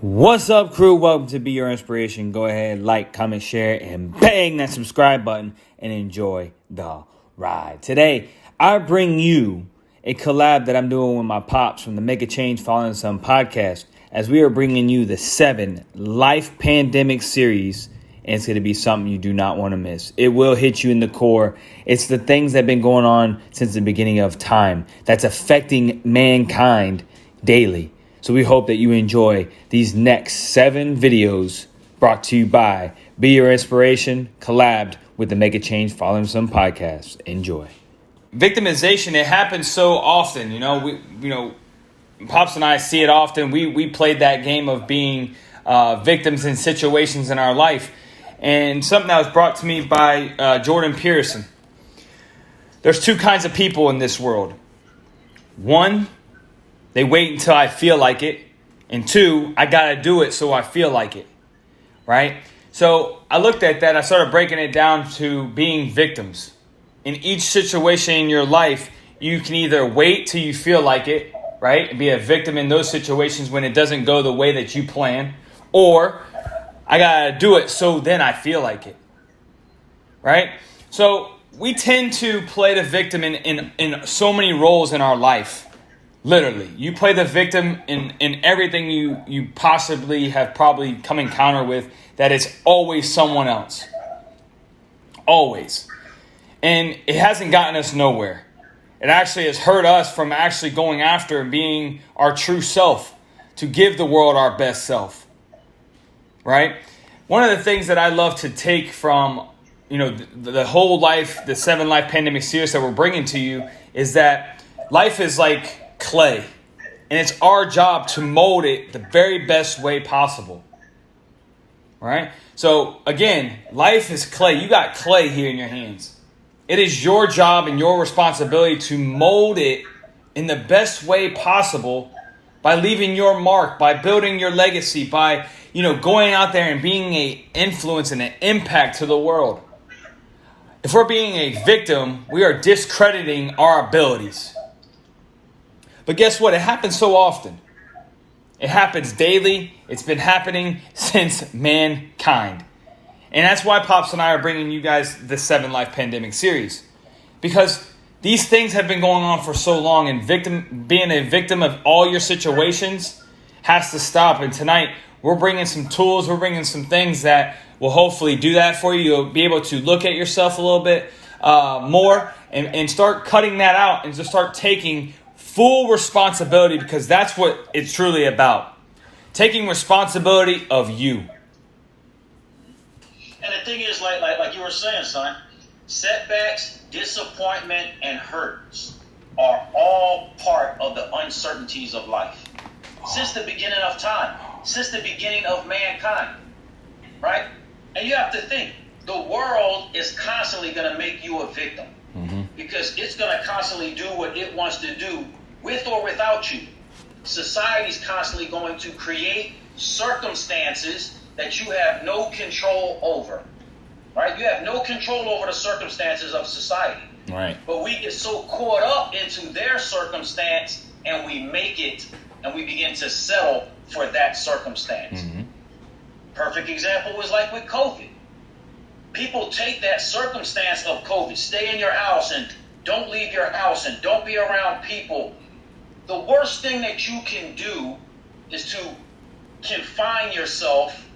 What's up, crew? Welcome to Be Your Inspiration. Go ahead, like, comment, share, and bang that subscribe button and enjoy the ride. Today, I bring you a collab that I'm doing with my pops from the Make a Change Falling Sun podcast, as we are bringing you the 7 Life Pandemic series, and it's going to be something you do not want to miss. It will hit you in the core. It's the things that have been going on since the beginning of time that's affecting mankind daily. So we hope that you enjoy these next 7 videos brought to you by Be Your Inspiration, collabed with the Make a Change Following Some podcast. Enjoy. Victimization, it happens so often. Pops and I see it often. We played that game of being victims in situations in our life. And something that was brought to me by Jordan Pearson. There's 2 kinds of people in this world. 1, they wait until I feel like it. And 2, I got to do it so I feel like it. Right? So I looked at that. I started breaking it down to being victims. In each situation in your life, you can either wait till you feel like it, right? And be a victim in those situations when it doesn't go the way that you plan. Or I got to do it so then I feel like it. Right? So we tend to play the victim in so many roles in our life. Literally, you play the victim in everything you possibly have probably come encounter with, that it's always someone else. Always. And it hasn't gotten us nowhere. It actually has hurt us from actually going after and being our true self, to give the world our best self. Right? One of the things that I love to take from, the whole life, the 7 Life Pandemic series that we're bringing to you, is that life is like clay, and it's our job to mold it the very best way possible. All right? So again, life is clay. You got clay here in your hands. It is your job and your responsibility to mold it in the best way possible, by leaving your mark, by building your legacy, by going out there and being an influence and an impact to the world. If we're being a victim, we are discrediting our abilities. But guess what? It happens so often. It happens daily. It's been happening since mankind. And that's why Pops and I are bringing you guys the 7 Life Pandemic series. Because these things have been going on for so long, and being a victim of all your situations has to stop. And tonight, we're bringing some tools. We're bringing some things that will hopefully do that for you. You'll be able to look at yourself a little bit more and start cutting that out, and just start taking full responsibility, because that's what it's truly about. Taking responsibility of you. And the thing is, like you were saying, son, setbacks, disappointment, and hurts are all part of the uncertainties of life. Since the beginning of time, since the beginning of mankind, right? And you have to think, the world is constantly going to make you a victim. Because it's going to constantly do what it wants to do, with or without you. Society's constantly going to create circumstances that you have no control over. Right? You have no control over the circumstances of society. Right. But we get so caught up into their circumstance, and we make it, and we begin to settle for that circumstance. Perfect example was like with COVID. People take that circumstance of COVID, stay in your house and don't leave your house and don't be around people. The worst thing that you can do is to confine yourself,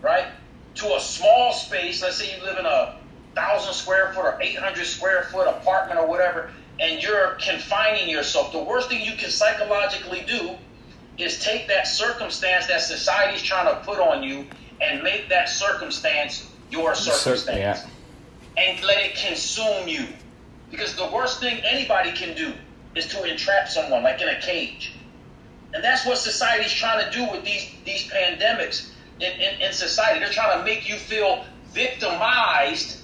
right, to a small space. Let's say you live in a 1,000 square foot or 800 square foot apartment or whatever, and you're confining yourself. The worst thing you can psychologically do is take that circumstance that society's trying to put on you and make that circumstance your circumstance. And let it consume you. Because the worst thing anybody can do is to entrap someone, like in a cage. And that's what society's trying to do with these pandemics in society. They're trying to make you feel victimized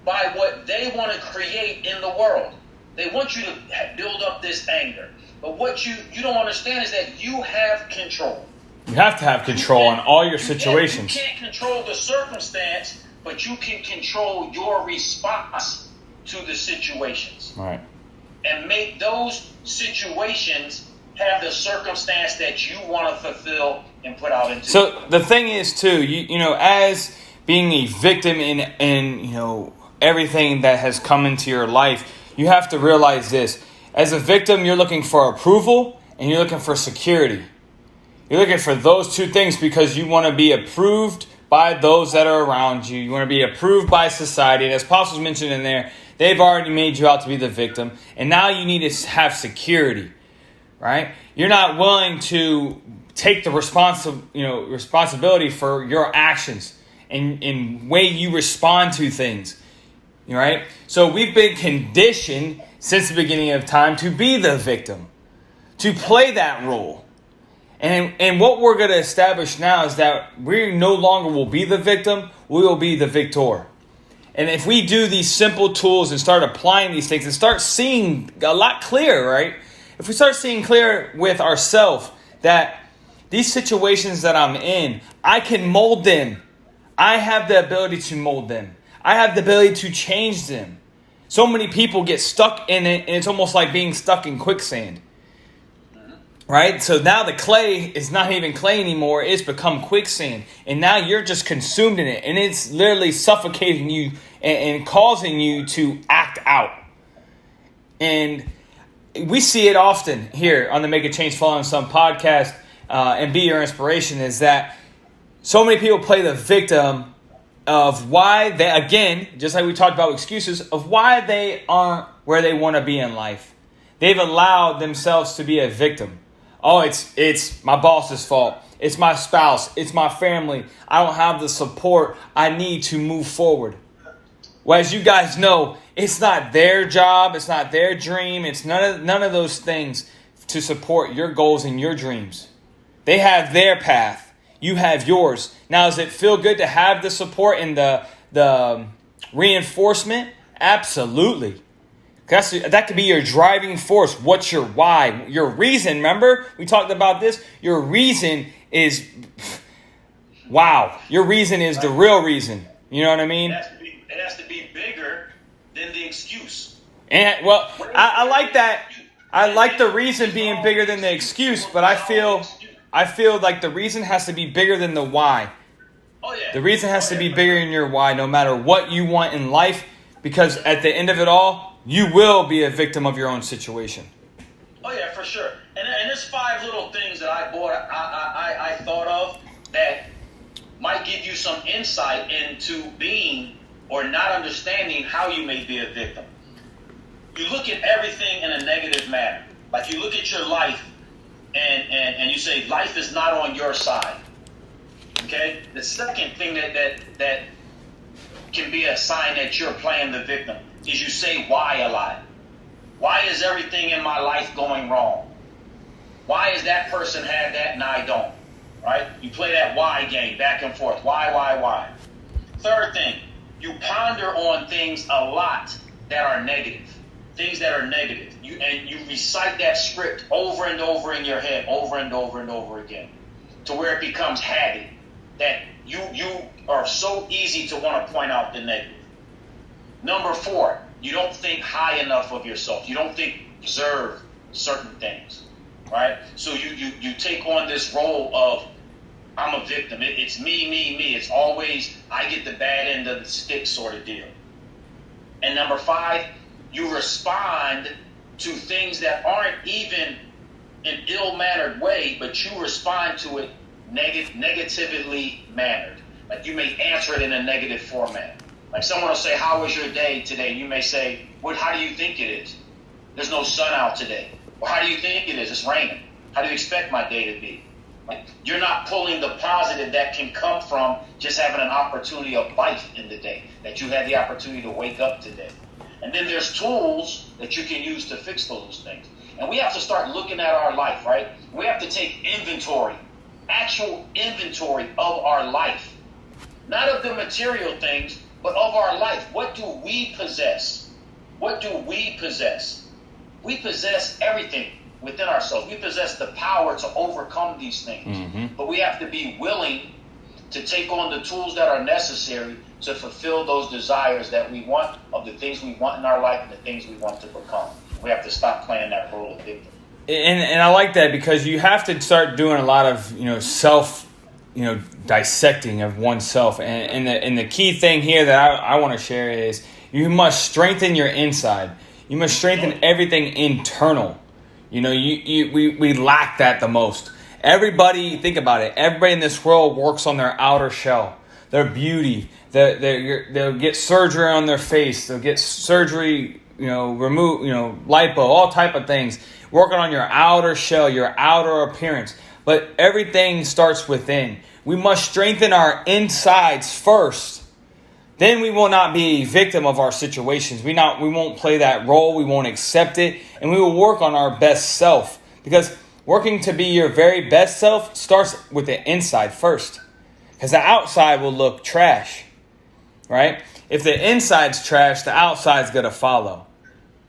by what they want to create in the world. They want you to build up this anger. But what you don't understand is that you have control. You have to have control on all your situations. You can't control the circumstance, but you can control your response to the situations. Right. And make those situations have the circumstance that you want to fulfill and put out into. So the thing is too, you know, as being a victim in everything that has come into your life, you have to realize this. As a victim, you're looking for approval and you're looking for security. You're looking for those two things because you want to be approved by those that are around you. You want to be approved by society. And as Apostles mentioned in there, they've already made you out to be the victim. And now you need to have security, right? You're not willing to take the responsibility for your actions and way you respond to things, right? So we've been conditioned since the beginning of time to be the victim, to play that role. And what we're going to establish now is that we no longer will be the victim, we will be the victor. And if we do these simple tools and start applying these things and start seeing a lot clearer, right? If we start seeing clear with ourselves that these situations that I'm in, I can mold them. I have the ability to mold them. I have the ability to change them. So many people get stuck in it, and it's almost like being stuck in quicksand. Right? So now the clay is not even clay anymore. It's become quicksand. And now you're just consumed in it. And it's literally suffocating you and causing you to act out. And we see it often here on the Make a Change Following Some podcast and Be Your Inspiration, is that so many people play the victim of why they, again, just like we talked about excuses, of why they aren't where they want to be in life. They've allowed themselves to be a victim. Oh, it's my boss's fault. It's my spouse. It's my family. I don't have the support I need to move forward. Well, as you guys know, it's not their job. It's not their dream. It's none of those things to support your goals and your dreams. They have their path. You have yours. Now, does it feel good to have the support and the reinforcement? Absolutely. That could be your driving force. What's your why? Your reason, remember? We talked about this. Your reason is, wow. Your reason is the real reason. You know what I mean? It has to be bigger than the excuse. And, well, I like that. I like the reason being bigger than the excuse, but I feel like the reason has to be bigger than the why. Oh, yeah. The reason has to be bigger than your why, no matter what you want in life, because at the end of it all, you will be a victim of your own situation. Oh yeah, for sure. And there's 5 little things that I thought of that might give you some insight into being or not understanding how you may be a victim. You look at everything in a negative manner. Like you look at your life and you say life is not on your side. Okay? The second thing that can be a sign that you're playing the victim is you say why a lot. Why is everything in my life going wrong? Why is that person had that and I don't? Right? You play that why game back and forth. Why? Third thing, you ponder on things a lot that are negative. Things that are negative. You recite that script over and over in your head, over and over and over again, to where it becomes habit. That you are so easy to want to point out the negative. Number 4, you don't think high enough of yourself. You don't think you deserve certain things, right? So you take on this role of I'm a victim. It's me. It's always I get the bad end of the stick sort of deal. And number 5, you respond to things that aren't even an ill-mannered way, but you respond to it negatively mannered. Like you may answer it in a negative format. Like someone will say, how was your day today? You may say, how do you think it is? There's no sun out today. Well, how do you think it is? It's raining. How do you expect my day to be? Like you're not pulling the positive that can come from just having an opportunity of life in the day, that you had the opportunity to wake up today. And then there's tools that you can use to fix those things. And we have to start looking at our life, right? We have to take inventory, actual inventory of our life. Not of the material things, but of our life. What do we possess? What do we possess? We possess everything within ourselves. We possess the power to overcome these things. Mm-hmm. But we have to be willing to take on the tools that are necessary to fulfill those desires that we want, of the things we want in our life and the things we want to become. We have to stop playing that role of victim. And I like that because you have to start doing a lot of, self, dissecting of oneself. And the key thing here that I want to share is you must strengthen your inside. You must strengthen everything internal. We lack that the most. Everybody, think about it. Everybody in this world works on their outer shell, their beauty. They'll get surgery on their face. They'll get surgery, remove, lipo, all type of things. Working on your outer shell, your outer appearance. But everything starts within. We must strengthen our insides first. Then we will not be a victim of our situations. We won't play that role. We won't accept it. And we will work on our best self. Because working to be your very best self starts with the inside first. Because the outside will look trash. Right? If the inside's trash, the outside's going to follow.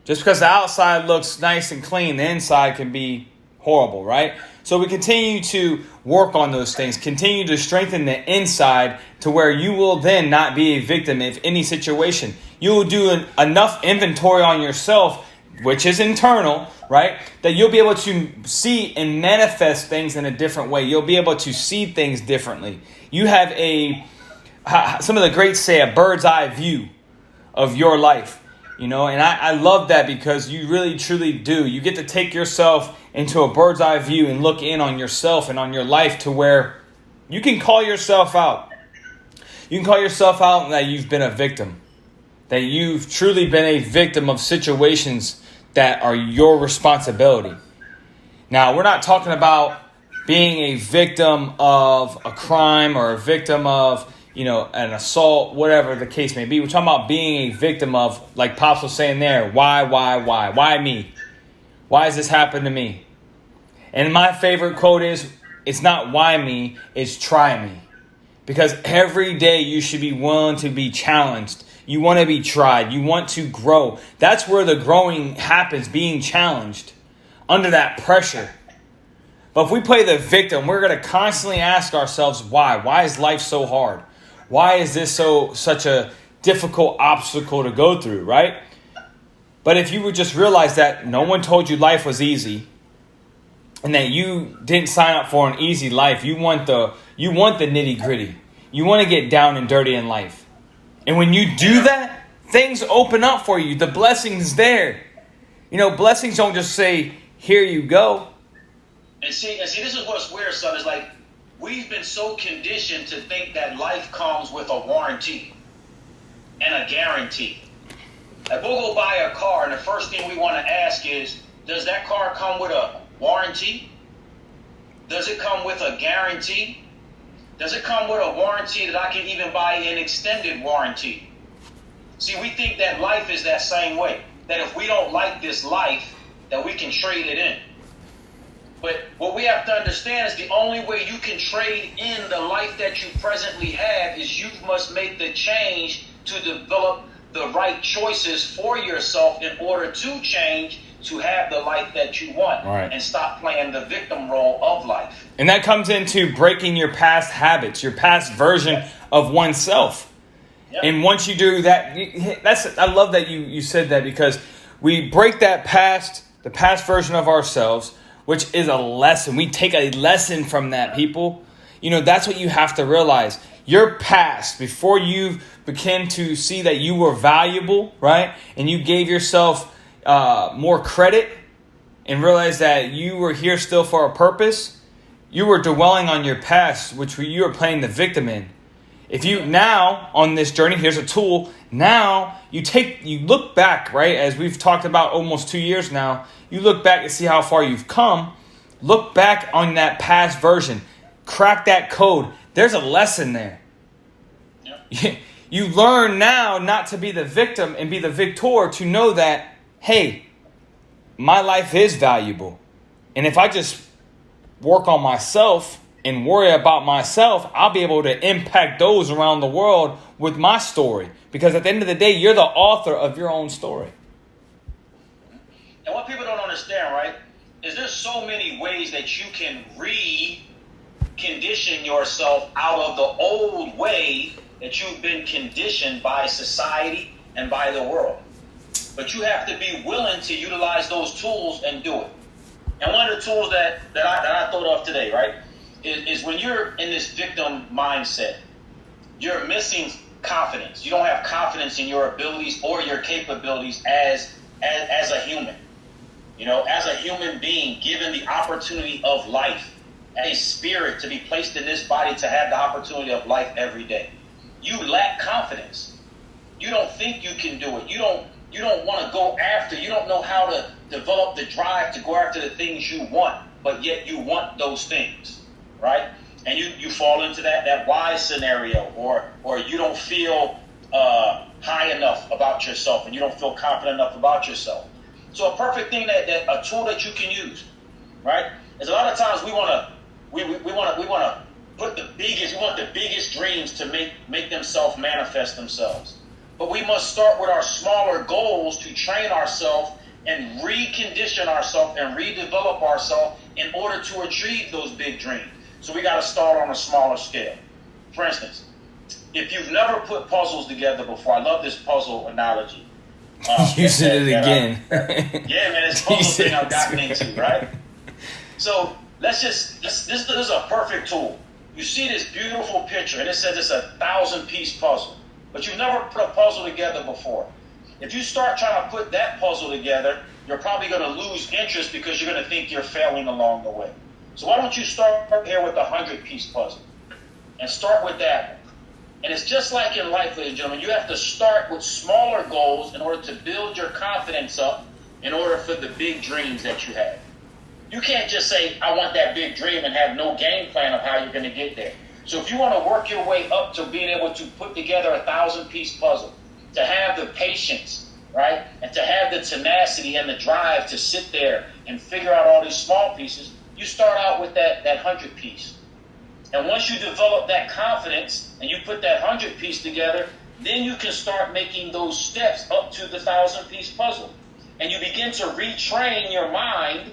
Just because the outside looks nice and clean, the inside can be horrible, right? So we continue to work on those things. Continue to strengthen the inside to where you will then not be a victim of any situation. You will do enough inventory on yourself, which is internal, right? That you'll be able to see and manifest things in a different way. You'll be able to see things differently. You have some of the greats say a bird's eye view of your life. And I love that because you really, truly do. You get to take yourself into a bird's eye view and look in on yourself and on your life to where you can call yourself out. You can call yourself out that you've been a victim. That you've truly been a victim of situations that are your responsibility. Now, we're not talking about being a victim of a crime or a victim of an assault, whatever the case may be. We're talking about being a victim of, like Pops was saying there, why me? Why has this happened to me? And my favorite quote is, it's not why me, it's try me. Because every day you should be willing to be challenged. You want to be tried. You want to grow. That's where the growing happens, being challenged under that pressure. But if we play the victim, we're going to constantly ask ourselves why. Why is life so hard? Why is this such a difficult obstacle to go through, right? But if you would just realize that no one told you life was easy and that you didn't sign up for an easy life, you want the nitty gritty. You want to get down and dirty in life. And when you do that, things open up for you. The blessing's there. Blessings don't just say, here you go. And see, this is what's weird, son. Is like, we've been so conditioned to think that life comes with a warranty and a guarantee. Like, we'll go buy a car, and the first thing we want to ask is, does that car come with a warranty? Does it come with a guarantee? Does it come with a warranty that I can even buy an extended warranty? See, we think that life is that same way. That if we don't like this life, that we can trade it in. But what we have to understand is the only way you can trade in the life that you presently have is you must make the change to develop the right choices for yourself in order to change to have the life that you want, right, and stop playing the victim role of life. And that comes into breaking your past habits, your past version of oneself. Yep. And once you do that, I love that you said that, because we break the past version of ourselves, which is a lesson. We take a lesson from that, people. That's what you have to realize. Your past, before you begin to see that you were valuable, right? And you gave yourself more credit and realized that you were here still for a purpose, you were dwelling on your past, which you were playing the victim in. If you now, on this journey, here's a tool. Now you look back, right? As we've talked about almost 2 years now, you look back and see how far you've come. Look back on that past version. Crack that code. There's a lesson there. Yep. You learn now not to be the victim and be the victor, to know that, hey, my life is valuable. And if I just work on myself and worry about myself, I'll be able to impact those around the world with my story. Because at the end of the day, you're the author of your own story. And what people don't understand, right, is there's so many ways that you can recondition yourself out of the old way that you've been conditioned by society and by the world. But you have to be willing to utilize those tools and do it. And one of the tools that I thought of today, right, is when you're in this victim mindset, you're missing confidence. You don't have confidence in your abilities or your capabilities as a human. As a human being, given the opportunity of life, a spirit to be placed in this body to have the opportunity of life every day. You lack confidence. You don't think you can do it. You don't want to go after. You don't know how to develop the drive to go after the things you want, but yet you want those things, right? And you fall into that why scenario, or you don't feel high enough about yourself, and you don't feel confident enough about yourself. So a perfect thing that a tool that you can use, right? Is a lot of times we want to put the biggest dreams to make them manifest themselves. But we must start with our smaller goals to train ourselves and recondition ourselves and redevelop ourselves in order to achieve those big dreams. So we got to start on a smaller scale. For instance, if you've never put puzzles together before, I love this puzzle analogy. Using it again. Yeah, man, it's puzzle thing I've gotten into, right? So this is a perfect tool. You see this beautiful picture, and it says it's a 1,000-piece puzzle, but you've never put a puzzle together before. If you start trying to put that puzzle together, you're probably going to lose interest because you're going to think you're failing along the way. So why don't you start here with a 100-piece puzzle and start with that one? And it's just like in life, ladies and gentlemen, you have to start with smaller goals in order to build your confidence up in order for the big dreams that you have. You can't just say, I want that big dream and have no game plan of how you're going to get there. So if you want to work your way up to being able to put together a 1,000-piece puzzle, to have the patience, right, and to have the tenacity and the drive to sit there and figure out all these small pieces, you start out with that 100-piece. And once you develop that confidence and you put that 100-piece together, then you can start making those steps up to the 1,000-piece puzzle. And you begin to retrain your mind,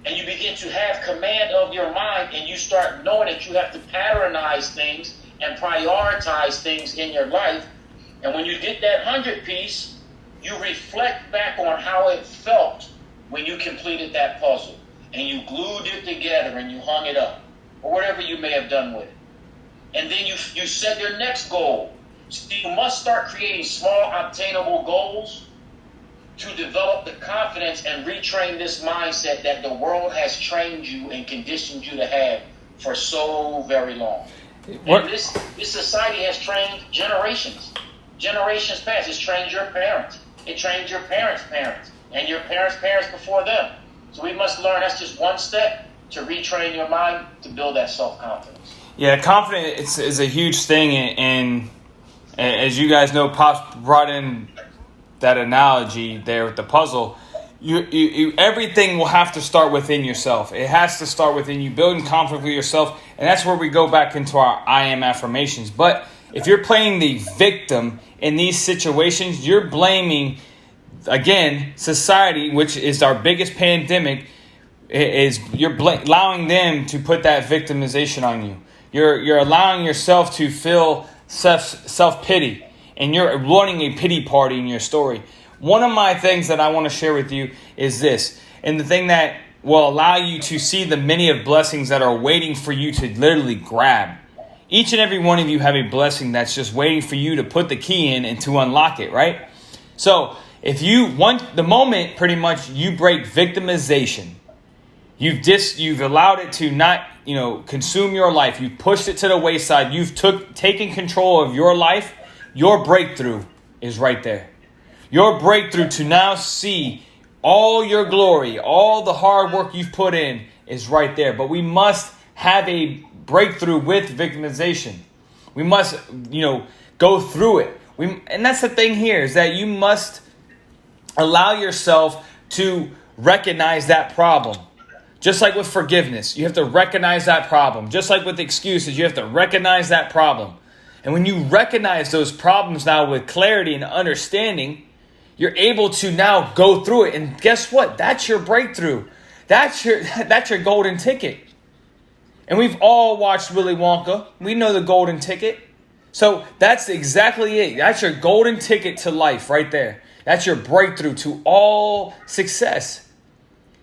and you begin to have command of your mind, and you start knowing that you have to patternize things and prioritize things in your life. And when you get that 100-piece, you reflect back on how it felt when you completed that puzzle, and you glued it together and you hung it up, or whatever you may have done with it. And then you set your next goal. So you must start creating small, obtainable goals to develop the confidence and retrain this mindset that the world has trained you and conditioned you to have for so very long. And this society has trained generations past. It's trained your parents. It trained your parents' parents and your parents' parents before them. So we must learn that's just one step to retrain your mind to build that self-confidence. Yeah, confidence is a huge thing, and as you guys know, Pops brought in that analogy there with the puzzle. You everything will have to start within yourself. It has to start within you, building confidence with yourself, and that's where we go back into our I am affirmations. But if you're playing the victim in these situations, you're blaming, again, society, which is our biggest pandemic. You're allowing them to put that victimization on you. You're allowing yourself to feel self-pity, and you're running a pity party in your story. One of my things that I want to share with you is this, and the thing that will allow you to see the many of blessings that are waiting for you to literally grab. Each and every one of you have a blessing that's just waiting for you to put the key in and to unlock it, right? So if you want the moment, pretty much you break victimization. You've allowed it to not, consume your life. You've pushed it to the wayside. You've taken control of your life. Your breakthrough is right there. Your breakthrough to now see all your glory, all the hard work you've put in is right there. But we must have a breakthrough with victimization. We must, go through it. And that's the thing here is that you must allow yourself to recognize that problem. Just like with forgiveness, you have to recognize that problem. Just like with excuses, you have to recognize that problem. And when you recognize those problems now with clarity and understanding, you're able to now go through it. And guess what? That's your breakthrough. That's your golden ticket. And we've all watched Willy Wonka. We know the golden ticket. So that's exactly it. That's your golden ticket to life right there. That's your breakthrough to all success.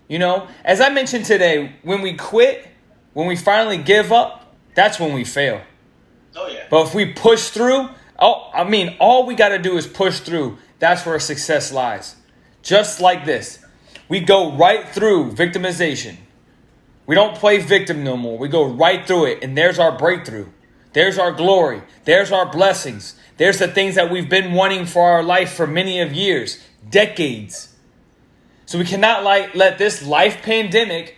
You know, as I mentioned today, when we quit, when we finally give up, that's when we fail. Oh, yeah. But if we push through, all we got to do is push through. That's where success lies. Just like this. We go right through victimization. We don't play victim no more. We go right through it, and there's our breakthrough. There's our glory. There's our blessings. There's the things that we've been wanting for our life for many of years, decades. So we cannot let this life pandemic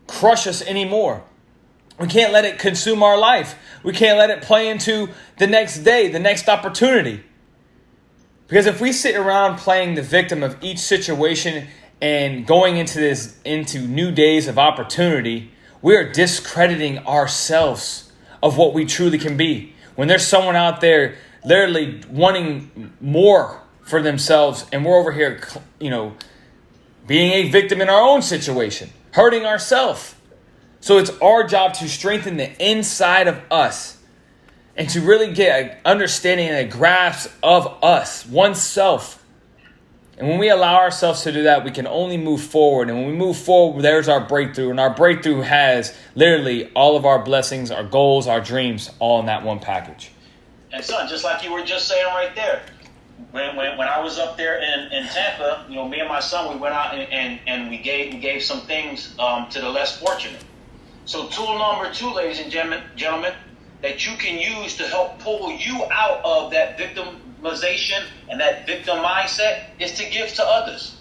crush us anymore. We can't let it consume our life. We can't let it play into the next day, the next opportunity. Because if we sit around playing the victim of each situation and going into new days of opportunity, we are discrediting ourselves of what we truly can be. When there's someone out there literally wanting more for themselves, and we're over here, being a victim in our own situation, hurting ourselves. So it's our job to strengthen the inside of us and to really get an understanding and a grasp of us, oneself. And when we allow ourselves to do that, we can only move forward. And when we move forward, there's our breakthrough. And our breakthrough has literally all of our blessings, our goals, our dreams, all in that one package. And son, just like you were just saying right there, when I was up there in Tampa, me and my son, we went out and we gave some things to the less fortunate. So tool number 2, ladies and gentlemen, that you can use to help pull you out of that victimization and that victim mindset is to give to others.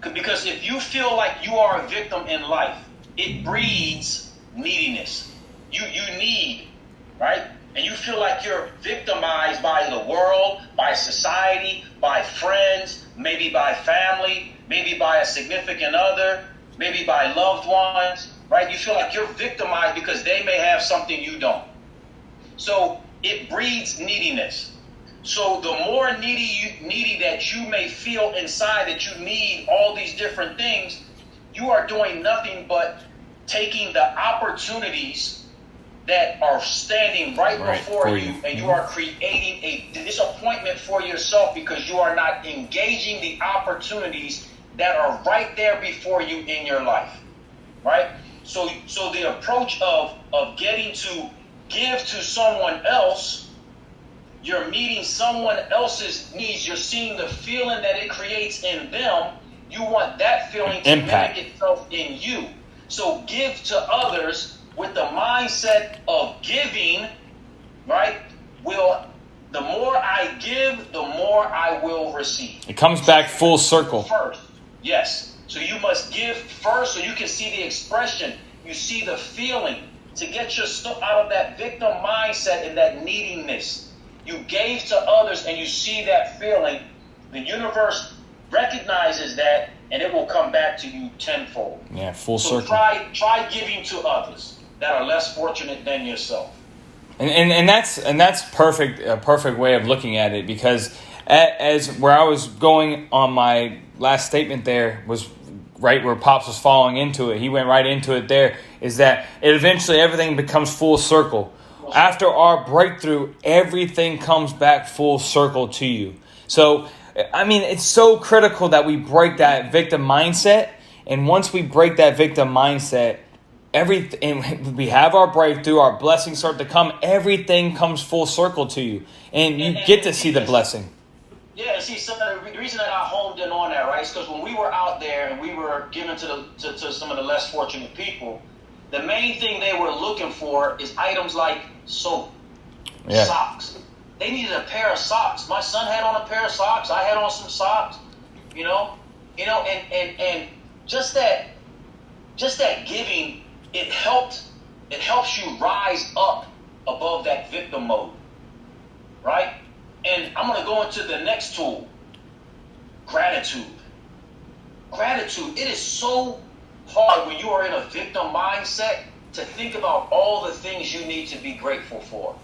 Because if you feel like you are a victim in life, it breeds neediness. You need, right? And you feel like you're victimized by the world, by society, by friends, maybe by family, maybe by a significant other, maybe by loved ones, right? You feel like you're victimized because they may have something you don't. So it breeds neediness. So the more needy that you may feel inside, that you need all these different things, you are doing nothing but taking the opportunities that are standing right before you, and you are creating a disappointment for yourself because you are not engaging the opportunities that are right there before you in your life, right? So the approach of getting to give to someone else, you're meeting someone else's needs, you're seeing the feeling that it creates in them, you want that feeling to mimic itself in you. So give to others with the mindset of giving, right? The more I give, the more I will receive. It comes back full circle. First, yes. So you must give first so you can see the expression. You see the feeling to get yourself out of that victim mindset and that neediness. You gave to others and you see that feeling. The universe recognizes that and it will come back to you tenfold. Yeah, full circle. So try giving to others that are less fortunate than yourself. And that's perfect. A perfect way of looking at it, because as where I was going on my last statement there was right where Pops was falling into it. He went right into it. There is that it eventually everything becomes full circle. After our breakthrough, everything comes back full circle to you. So it's so critical that we break that victim mindset. And once we break that victim mindset, everything, we have our breakthrough, our blessings start to come, everything comes full circle to you. And you get to see the blessing. Yeah, see, so the reason that I honed in on that, right, is because when we were out there and we were giving to some of the less fortunate people, the main thing they were looking for is items like soap, socks. They needed a pair of socks. My son had on a pair of socks. I had on some socks, and just that giving, it helps you rise up above that victim mode, right? And I'm going to go into the next tool, gratitude. Gratitude. It is so hard when you are in a victim mindset to think about all the things you need to be grateful for.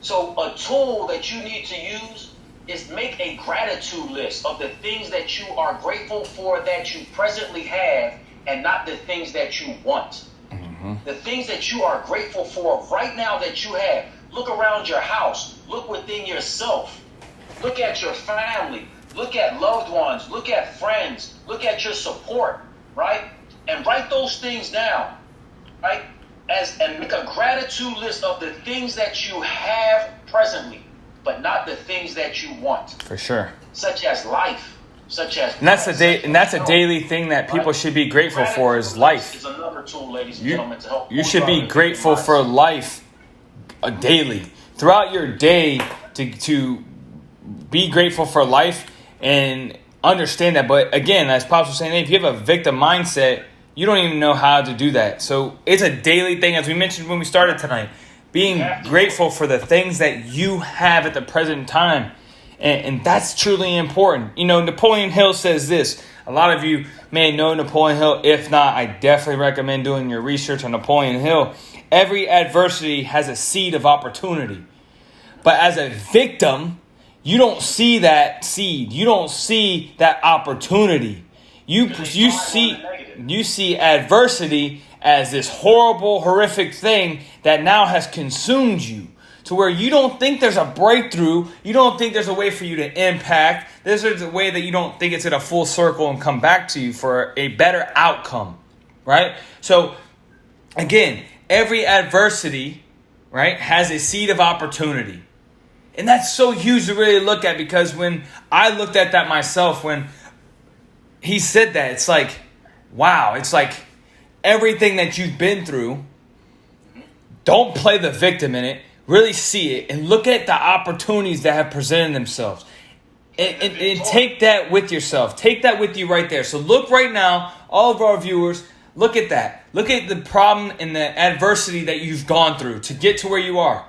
So a tool that you need to use is make a gratitude list of the things that you are grateful for that you presently have and not the things that you want. Mm-hmm. The things that you are grateful for right now that you have. Look around your house. Look within yourself. Look at your family. Look at loved ones. Look at friends. Look at your support, right? and write those things down, right? And make a gratitude list of the things that you have presently, but not the things that you want. For sure. Such as life, such as and that's a daily thing that people should be grateful for is life. Is another tool, ladies and gentlemen, to help. You should be grateful for life daily. Throughout your day to be grateful for life and understand that. But again, as Pops was saying, if you have a victim mindset, you don't even know how to do that. So it's a daily thing, as we mentioned when we started tonight. Being grateful for the things that you have at the present time. And that's truly important. You know, Napoleon Hill says this. A lot of you may know Napoleon Hill. If not, I definitely recommend doing your research on Napoleon Hill. Every adversity has a seed of opportunity. But as a victim, you don't see that seed. You don't see that opportunity. You see adversity as this horrible, horrific thing that now has consumed you to where you don't think there's a breakthrough. You don't think there's a way for you to impact. There's a way that you don't think it's in a full circle and come back to you for a better outcome, right? So, again, every adversity, right, has a seed of opportunity. And that's so huge to really look at, because when I looked at that myself, when he said that, it's like, wow, it's like everything that you've been through, don't play the victim in it, really see it and look at the opportunities that have presented themselves. And take that with yourself. Take that with you right there. So look right now, all of our viewers, look at that. Look at the problem and the adversity that you've gone through to get to where you are,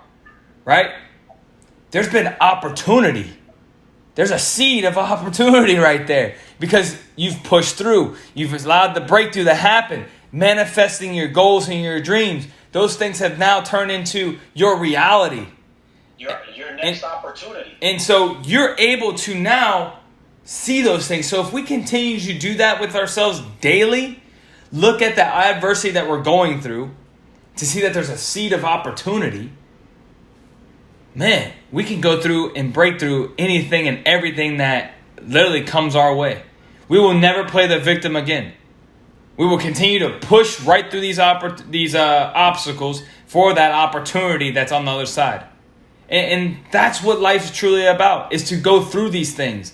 right? There's been opportunity. There's a seed of opportunity right there because you've pushed through. You've allowed the breakthrough to happen, manifesting your goals and your dreams. Those things have now turned into your reality. Your next opportunity. And so you're able to now see those things. So if we continue to do that with ourselves daily, look at the adversity that we're going through to see that there's a seed of opportunity, man, we can go through and break through anything and everything that literally comes our way. We will never play the victim again. We will continue to push right through these obstacles for that opportunity that's on the other side. And that's what life is truly about, is to go through these things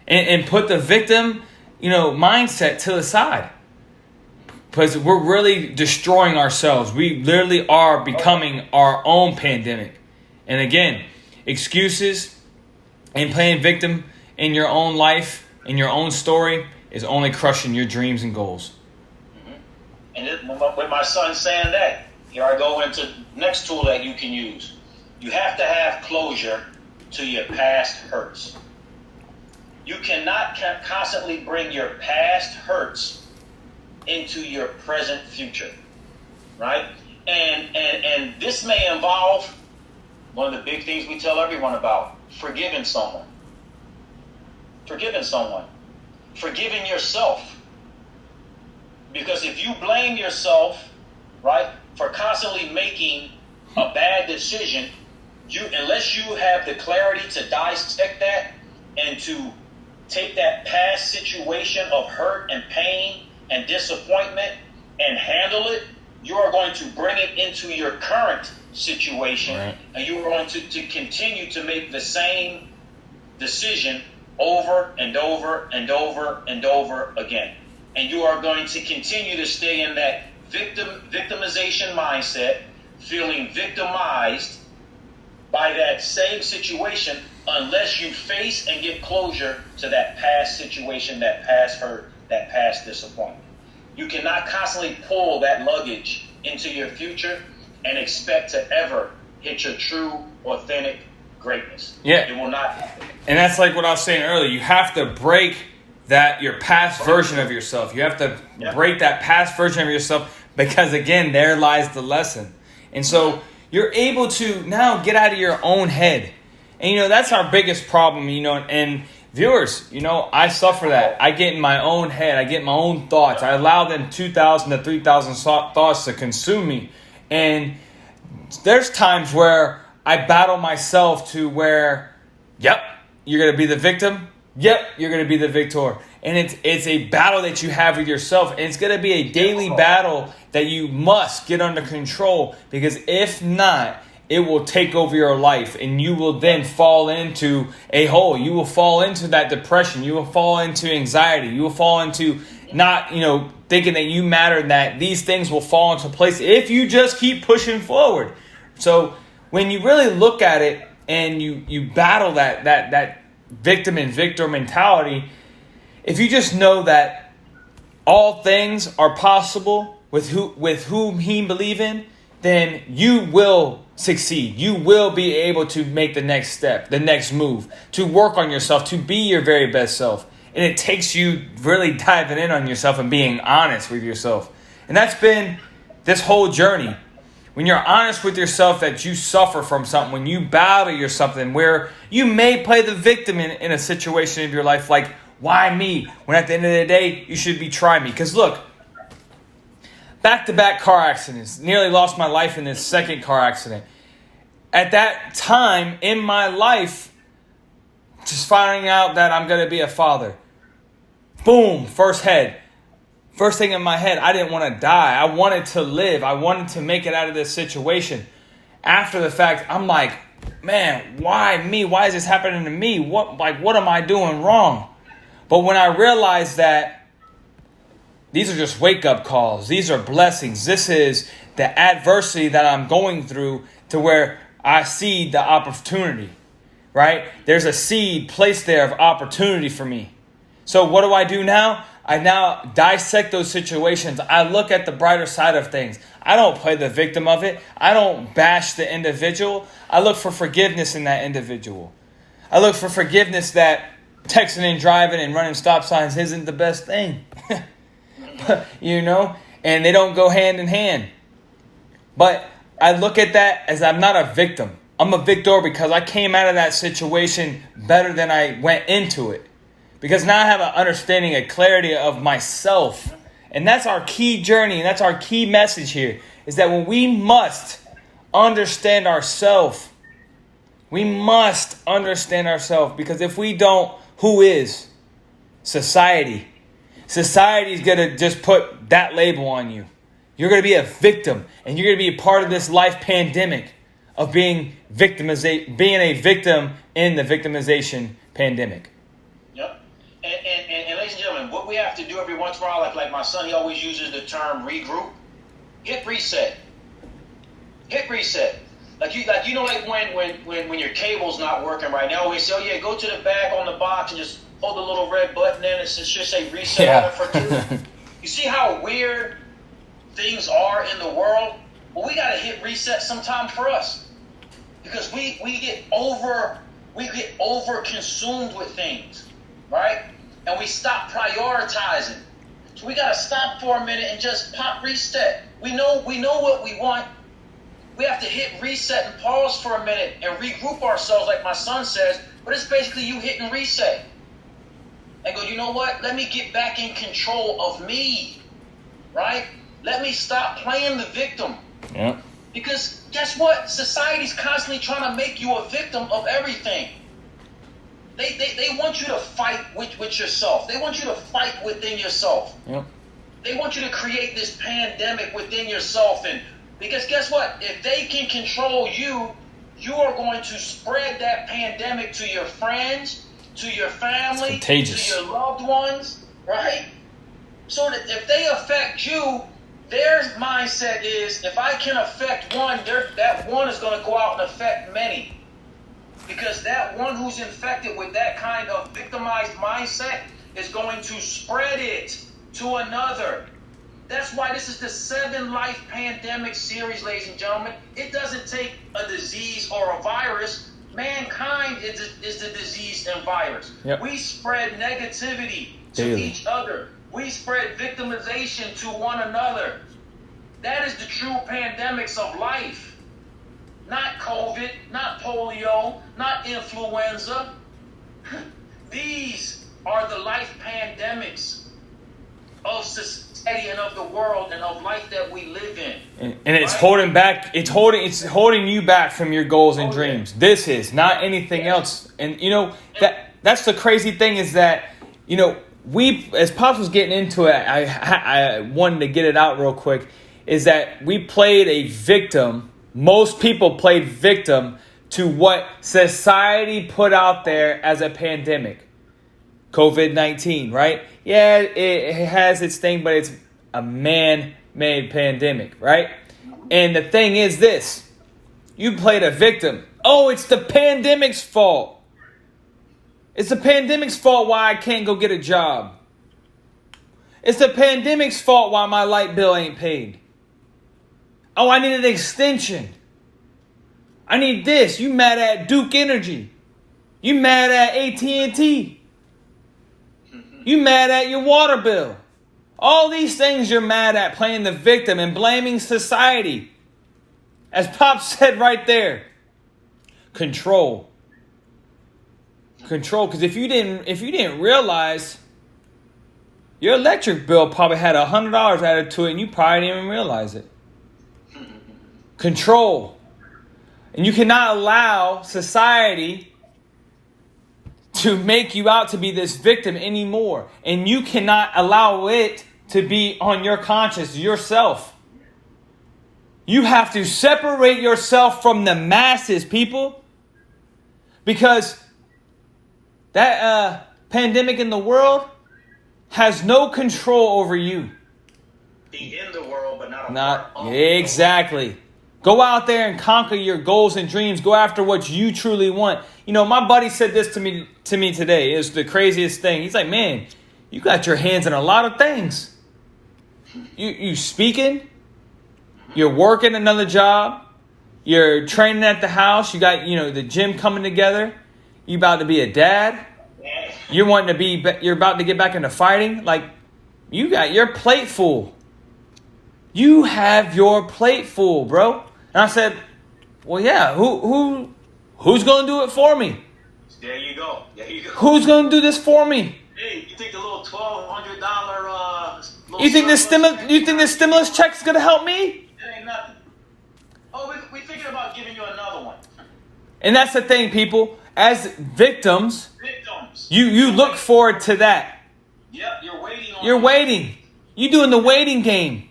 and put the victim, mindset to the side. Because we're really destroying ourselves. We literally are becoming our own pandemic. And again, excuses and playing victim in your own life, in your own story, is only crushing your dreams and goals. And with my son saying that, here I go into the next tool that you can use. You have to have closure to your past hurts. You cannot constantly bring your past hurts into your present future, right? And this may involve one of the big things we tell everyone about: forgiving someone. Forgiving someone. Forgiving yourself. Because if you blame yourself, right, for constantly making a bad decision, unless you have the clarity to dissect that and to take that past situation of hurt and pain and disappointment and handle it, you are going to bring it into your current situation, right. And you are going to continue to make the same decision over and over and over and over again. And you are going to continue to stay in that victimization mindset, feeling victimized by that same situation, unless you face and get closure to that past situation, that past hurt, that past disappointment. You cannot constantly pull that luggage into your future and expect to ever hit your true, authentic greatness. Yeah. It will not happen. And that's like what I was saying earlier. You have to break your past version of yourself. You have to break that past version of yourself, because again, there lies the lesson. And so you're able to now get out of your own head. And that's our biggest problem, and viewers, I suffer that. I get in my own head. I get my own thoughts. I allow them 2,000 to 3,000 thoughts to consume me. And there's times where I battle myself to where, yep, you're going to be the victim. Yep, you're going to be the victor. And it's a battle that you have with yourself. And it's going to be a daily battle that you must get under control, because if not, it will take over your life and you will then fall into a hole. You will fall into that depression. You will fall into anxiety. You will fall into not, thinking that you matter, and that these things will fall into place if you just keep pushing forward. So when you really look at it and you battle that victim and victor mentality, if you just know that all things are possible with whom he believe in, then you will succeed. You will be able to make the next step, the next move, to work on yourself, to be your very best self. And it takes you really diving in on yourself and being honest with yourself. And that's been this whole journey. When you're honest with yourself that you suffer from something, when you battle your something where you may play the victim in a situation of your life, like, why me? When at the end of the day, you should be trying me. Because look, back-to-back car accidents. Nearly lost my life in this second car accident. At that time in my life, just finding out that I'm going to be a father. Boom, first thing in my head, I didn't want to die. I wanted to live. I wanted to make it out of this situation. After the fact, I'm like, man, why me? Why is this happening to me? What am I doing wrong? But when I realized that these are just wake-up calls, these are blessings, this is the adversity that I'm going through to where I see the opportunity, right? There's a seed placed there of opportunity for me. So what do I do now? I now dissect those situations. I look at the brighter side of things. I don't play the victim of it. I don't bash the individual. I look for forgiveness in that individual. I look for forgiveness that texting and driving and running stop signs isn't the best thing. And they don't go hand in hand. But I look at that as I'm not a victim. I'm a victor because I came out of that situation better than I went into it. Because now I have an understanding, a clarity of myself. And that's our key journey, and that's our key message here, is that when we must understand ourselves, because if we don't, who is? Society. Society is going to just put that label on you. You're going to be a victim, and you're going to be a part of this life pandemic of being a victim in the victimization pandemic. Yep. And ladies and gentlemen, what we have to do every once in a while, like my son, he always uses the term regroup. Hit reset. Like when your cable's not working right now, we say, oh yeah, go to the back on the box and just hold the little red button in. It should say reset on it for 2. You see how weird things are in the world? Well, we got to hit reset sometime for us, because we get over consumed with things, right? And we stop prioritizing. So we got to stop for a minute and just pop reset. We know what we want. We have to hit reset and pause for a minute and regroup ourselves, like my son says. But it's basically you hitting reset and go, you know what? Let me get back in control of me, right? Let me stop playing the victim. Yeah. Because guess what? Society's constantly trying to make you a victim of everything. They want you to fight with yourself. They want you to fight within yourself. Yep. They want you to create this pandemic within yourself. And because guess what? If they can control you, you are going to spread that pandemic to your friends, to your family, to your loved ones, right? So that if they affect you, their mindset is, if I can affect one, that one is going to go out and affect many. Because that one who's infected with that kind of victimized mindset is going to spread it to another. That's why this is the 7 Life Pandemic series, ladies and gentlemen. It doesn't take a disease or a virus. Mankind is the disease and virus. Yep. We spread negativity to each other. We spread victimization to one another. That is the true pandemics of life. Not COVID, not polio, not influenza. These are the life pandemics of society and of the world and of life that we live in. And it's holding back. It's holding you back from your goals and dreams. This is not anything else. And that's the crazy thing is that as Pops was getting into it, I wanted to get it out real quick, is that we played a victim. Most people played victim to what society put out there as a pandemic. COVID-19, right? Yeah, it has its thing, but it's a man-made pandemic, right? And the thing is this. You played a victim. Oh, it's the pandemic's fault. It's the pandemic's fault why I can't go get a job. It's the pandemic's fault why my light bill ain't paid. Oh, I need an extension. I need this. You mad at Duke Energy. You mad at AT&T. You mad at your water bill. All these things you're mad at, playing the victim and blaming society. As Pop said right there. Control. Control, because if you didn't realize, your electric bill probably had $100 added to it and you probably didn't even realize it. Control. And you cannot allow society to make you out to be this victim anymore. And you cannot allow it to be on your conscience, yourself. You have to separate yourself from the masses, people. Because that pandemic in the world has no control over you. Be in the world, but not exactly. Go out there and conquer your goals and dreams. Go after what you truly want. You know, my buddy said this to me today. It was the craziest thing. He's like, man, you got your hands in a lot of things. You speaking. You're working another job. You're training at the house. You got, the gym coming together. You about to be a dad. You're about to get back into fighting. Like, you got your plate full. You have your plate full, bro. And I said, well, yeah, who's going to do it for me? There you go. Who's going to do this for me? Hey, you think the little $1,200 you think this stimulus check's going to help me? It ain't nothing. Oh, we thinking about giving you another one. And that's the thing, people. As victims, you look forward to that. Yep, you're waiting on You're waiting. You're doing the waiting game.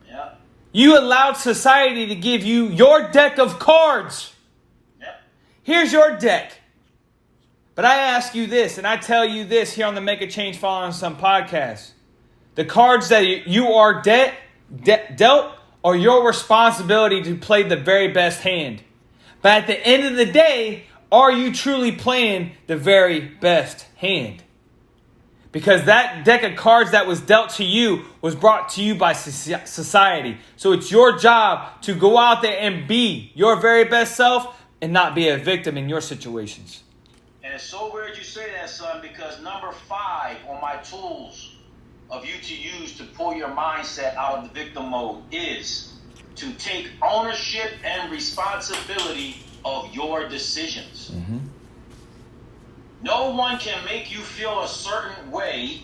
Yep. You allowed society to give you your deck of cards. Yep. Here's your deck. But I ask you this, and I tell you this here on the Make a Change Following Some podcast. The cards that you are dealt are your responsibility to play the very best hand. But at the end of the day, are you truly playing the very best hand? Because that deck of cards that was dealt to you was brought to you by society. So it's your job to go out there and be your very best self and not be a victim in your situations. And it's so weird you say that, son, because number 5 on my tools of you to use to pull your mindset out of the victim mode is to take ownership and responsibility of your decisions. Mm-hmm. No one can make you feel a certain way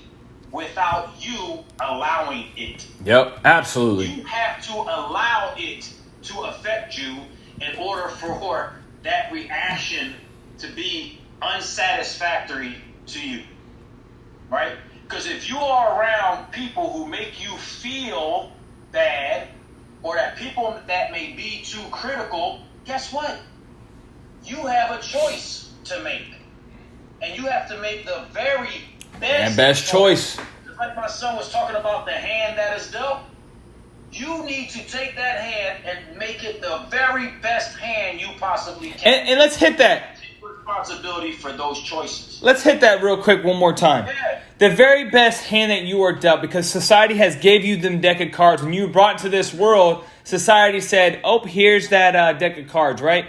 without you allowing it. Yep, absolutely. You have to allow it to affect you in order for that reaction to be unsatisfactory to you. Right? Because if you are around people who make you feel bad, or that people that may be too critical, guess what? You have a choice to make. And you have to make the very best choice. Just like my son was talking about the hand that is dealt, you need to take that hand and make it the very best hand you possibly can. And let's hit that. Take responsibility for those choices. Let's hit that real quick one more time. Yeah. The very best hand that you are dealt, because society has gave you them deck of cards. When you were brought into this world, society said, oh, here's that deck of cards, right?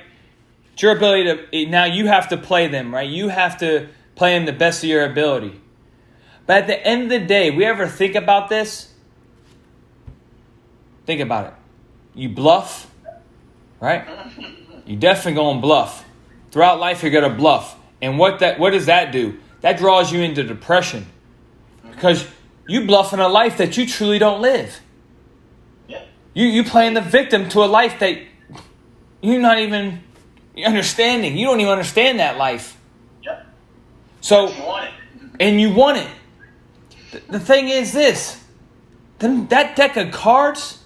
It's your ability to, now you have to play them, right? You have to play them the best of your ability. But at the end of the day, we ever think about this? Think about it. You bluff, right? You definitely going to bluff. Throughout life, you're going to bluff. And what does that do? That draws you into depression. Because you bluff in a life that you truly don't live. Yeah. You playing the victim to a life that you're not even understanding. You don't even understand that life. Yep. So, You want it. and you want it. The thing is this. That deck of cards,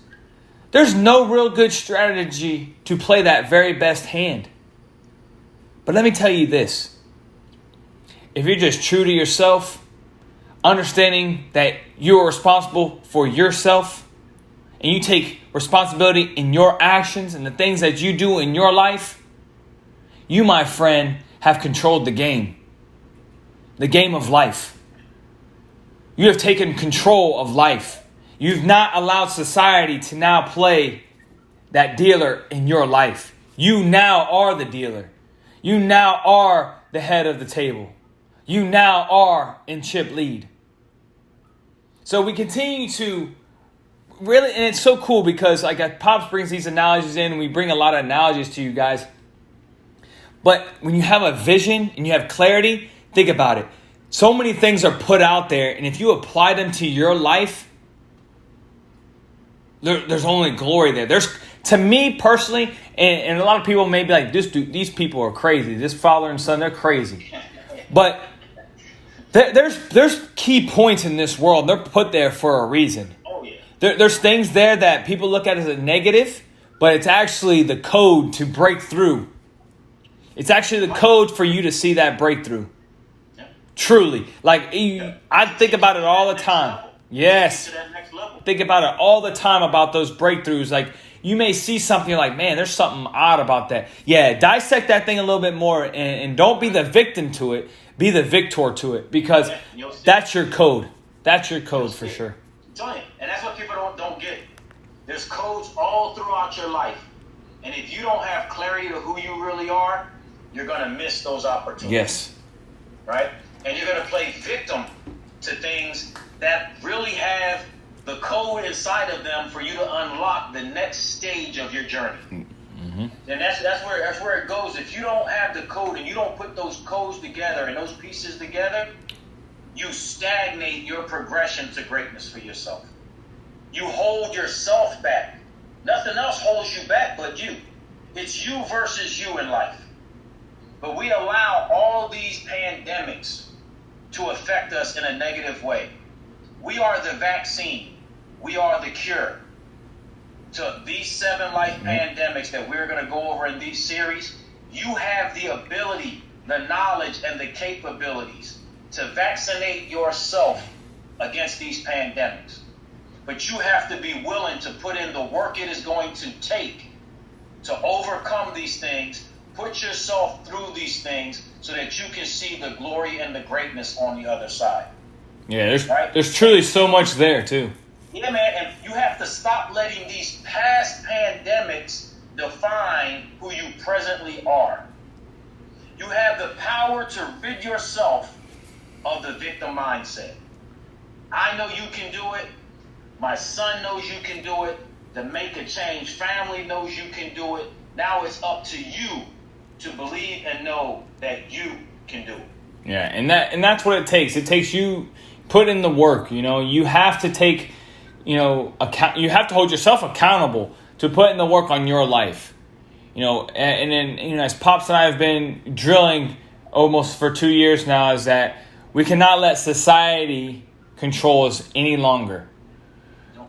there's no real good strategy to play that very best hand. But let me tell you this. If you're just true to yourself, understanding that you are responsible for yourself, and you take responsibility in your actions and the things that you do in your life, you, my friend, have controlled the game of life. You have taken control of life. You've not allowed society to now play that dealer in your life. You now are the dealer. You now are the head of the table. You now are in chip lead. So we continue to really, and it's so cool because like Pops brings these analogies in, and we bring a lot of analogies to you guys. But when you have a vision and you have clarity, think about it. So many things are put out there, and if you apply them to your life, there's only glory there. To me personally, and a lot of people may be like, these people are crazy. This father and son, they're crazy. But there's key points in this world. They're put there for a reason. Oh, yeah. There's things there that people look at as a negative, but it's actually the code to break through. It's actually the code for you to see that breakthrough. Yeah. Truly. Like, I think about it all the time. Yes. Think about it all the time about those breakthroughs. Like, you may see something, you're like, man, there's something odd about that. Yeah, dissect that thing a little bit more, and don't be the victim to it. Be the victor to it, because that's your code. That's your code for sure. I'm telling you, and that's what people don't get. There's codes all throughout your life. And if you don't have clarity to who you really are, you're going to miss those opportunities. Yes. Right? And you're going to play victim to things that really have the code inside of them for you to unlock the next stage of your journey. Mm-hmm. And that's where it goes. If you don't have the code and you don't put those codes together and those pieces together, you stagnate your progression to greatness for yourself. You hold yourself back. Nothing else holds you back but you. It's you versus you in life. But we allow all these pandemics to affect us in a negative way. We are the vaccine. We are the cure to these 7 life pandemics that we're going to go over in these series. You have the ability, the knowledge, and the capabilities to vaccinate yourself against these pandemics. But you have to be willing to put in the work it is going to take to overcome these things, put yourself through these things so that you can see the glory and the greatness on the other side. Yeah, there's truly so much there too. Yeah, man, and you have to stop letting these past pandemics define who you presently are. You have the power to rid yourself of the victim mindset. I know you can do it. My son knows you can do it. The Make a Change family knows you can do it. Now it's up to you to believe and know that you can do it. Yeah, and that's what it takes. It takes you put in the work. You have to take, you have to hold yourself accountable to put in the work on your life. And then as Pops and I have been drilling almost for 2 years now, is that we cannot let society control us any longer.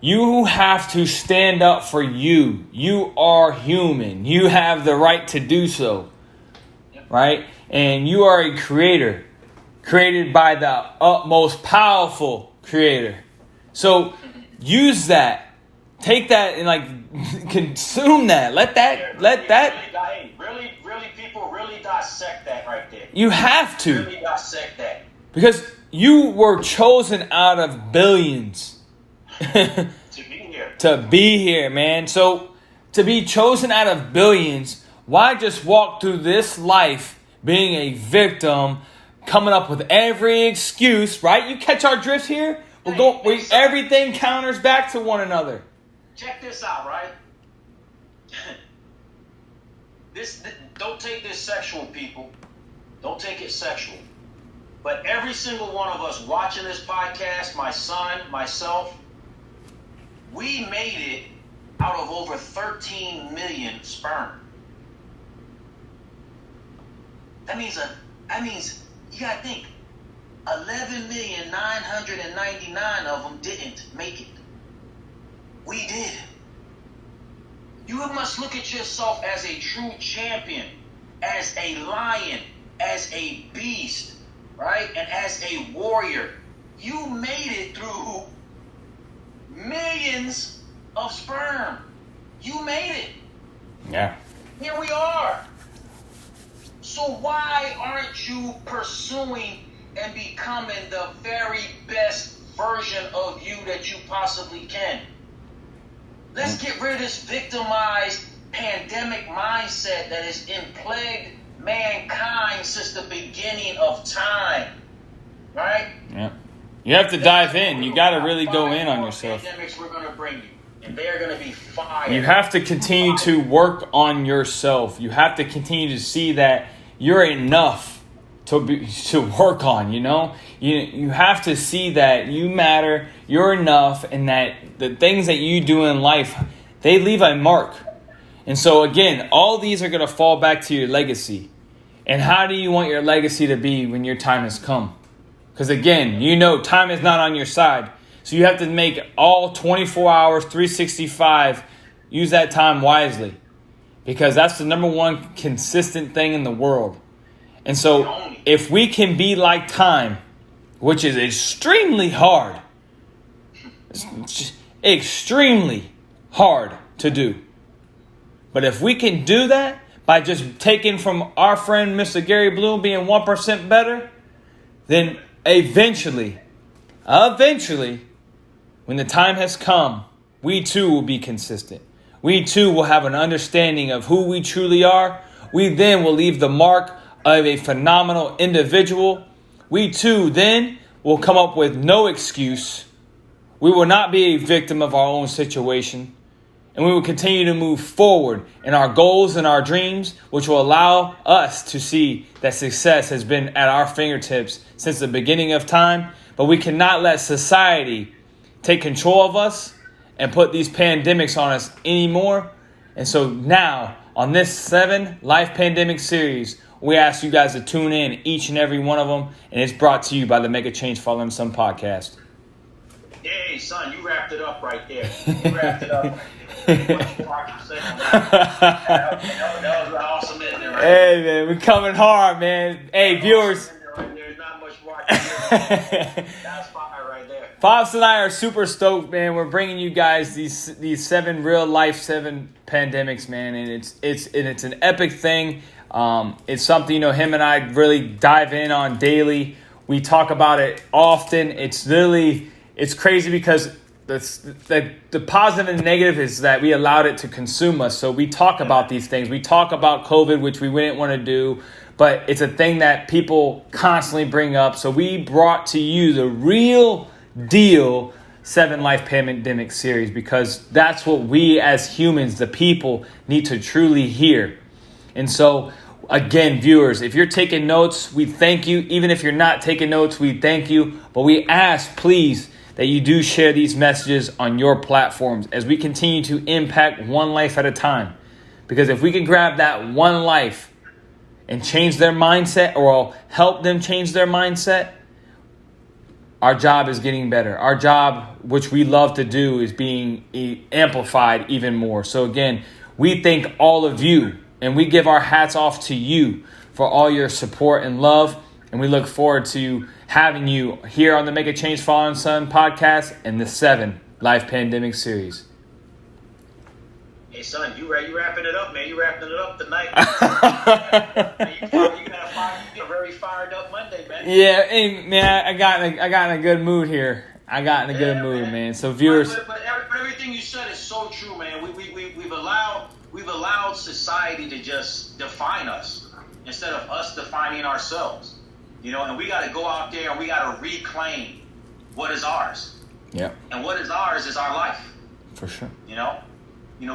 You have to stand up for you. You are human. You have the right to do so. Right? And you are a creator. Created by the utmost powerful creator. So use that. Take that and consume that. Let that. Really, people really dissect that right there. You have to. Really dissect that. Because you were chosen out of billions. To be here. To be here, man. So to be chosen out of billions, why just walk through this life being a victim, coming up with every excuse, right? You catch our drift here? Everything counters back to one another. Check this out, right? Don't take this sexual, people. Don't take it sexual. But every single one of us watching this podcast, my son, myself, we made it out of over 13 million sperm. That means you gotta think, 11,999,000 of them didn't make it. We did. You must look at yourself as a true champion, as a lion, as a beast, right? And as a warrior. You made it through millions of sperm. You made it. Yeah. Here we are. So why aren't you pursuing and becoming the very best version of you that you possibly can? Let's get rid of this victimized pandemic mindset that has plagued mankind since the beginning of time. Right? Yeah. You have to dive in. You got to really go in on yourself. Pandemics we're going to bring you, and they're going to be fire. You have to continue to work on yourself. You have to continue to see that you're enough to work on, you know? You have to see that you matter, you're enough, and that the things that you do in life, they leave a mark. And so again, all these are going to fall back to your legacy. And how do you want your legacy to be when your time has come? Because again, you know time is not on your side. So you have to make all 24 hours, 365, use that time wisely. Because that's the number one consistent thing in the world. And so if we can be like time, which is extremely hard, it's just extremely hard to do. But if we can do that by just taking from our friend Mr. Gary Bloom being 1% better, then eventually, when the time has come, we too will be consistent. We too will have an understanding of who we truly are. We then will leave the mark of a phenomenal individual. We too then will come up with no excuse. We will not be a victim of our own situation. And we will continue to move forward in our goals and our dreams, which will allow us to see that success has been at our fingertips since the beginning of time. But we cannot let society take control of us and put these pandemics on us anymore. And so now, on this 7 Life Pandemic series, we ask you guys to tune in, each and every one of them. And it's brought to you by the Make a Change Follow Him Son podcast. Hey, son, you wrapped it up right there. You wrapped it up. That was awesome, isn't it? Right? Hey, man, we're coming hard, man. Hey, viewers. There's not much more I can do. That's fire right there. Pops and I are super stoked, man. We're bringing you guys these 7 real life 7 pandemics, man, and it's an epic thing. It's something, you know, him and I really dive in on daily. We talk about it often. It's crazy because the positive and negative is that we allowed it to consume us. So we talk about these things. We talk about COVID, which we wouldn't want to do, but it's a thing that people constantly bring up. So we brought to you the real deal 7 Life Pandemic series, because that's what we as humans, the people, need to truly hear. And so, again, viewers, if you're taking notes, we thank you. Even if you're not taking notes, we thank you. But we ask, please, that you do share these messages on your platforms as we continue to impact one life at a time. Because if we can grab that one life and change their mindset, or help them change their mindset, our job is getting better. Our job, which we love to do, is being amplified even more. So again, we thank all of you, and we give our hats off to you for all your support and love. And we look forward to having you here on the Make a Change Follow Him Son podcast and the 7 Life Pandemic series. Hey, son, you wrapping it up, man. You wrapping it up tonight. You got a very fired up Monday, man. Yeah, hey, man, I got in a good mood here. I got in a good mood, man. So viewers, but everything you said is so true, man. We've allowed society to just define us instead of us defining ourselves. You know, and we got to go out there and we got to reclaim what is ours. Yeah. And what is ours is our life. For sure. You know,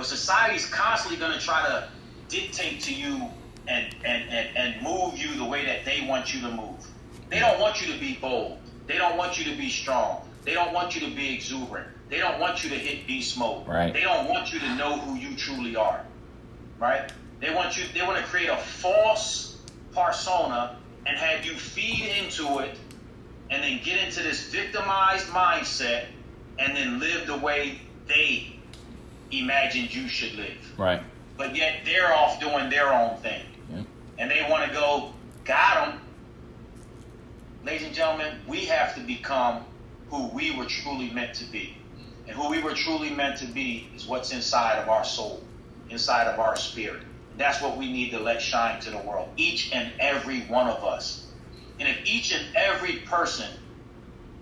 society's constantly going to try to dictate to you and move you the way that they want you to move. They don't want you to be bold. They don't want you to be strong. They don't want you to be exuberant. They don't want you to hit beast mode. Right. They don't want you to know who you truly are. Right? They want to create a false persona and have you feed into it and then get into this victimized mindset and then live the way they imagined you should live. Right. But yet they're off doing their own thing. Yep. And they want to go, got them. Ladies and gentlemen, we have to become who we were truly meant to be. And who we were truly meant to be is what's inside of our soul, inside of our spirit. And that's what we need to let shine to the world, each and every one of us. And if each and every person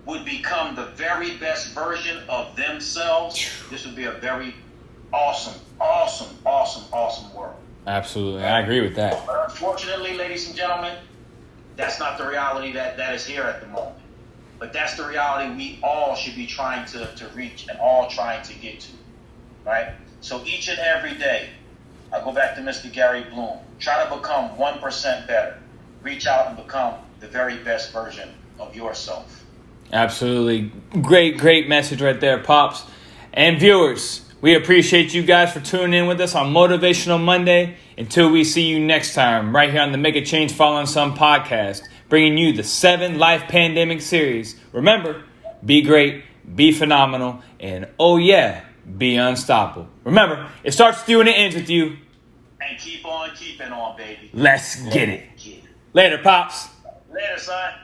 would become the very best version of themselves, this would be a very awesome world. Absolutely. I agree with that. But unfortunately, ladies and gentlemen, that's not the reality that is here at the moment. But that's the reality we all should be trying to reach and all trying to get to, right? So each and every day, I go back to Mr. Gary Bloom. Try to become 1% better. Reach out and become the very best version of yourself. Absolutely. Great message right there, Pops. And viewers, we appreciate you guys for tuning in with us on Motivational Monday. Until we see you next time, right here on the Make a Change Following Some podcast, bringing you the 7 Life Pandemic series. Remember, be great, be phenomenal, and oh yeah, be unstoppable. Remember, it starts with you and it ends with you. And keep on keeping on, baby. Let's get it. Later, Pops. Later, son.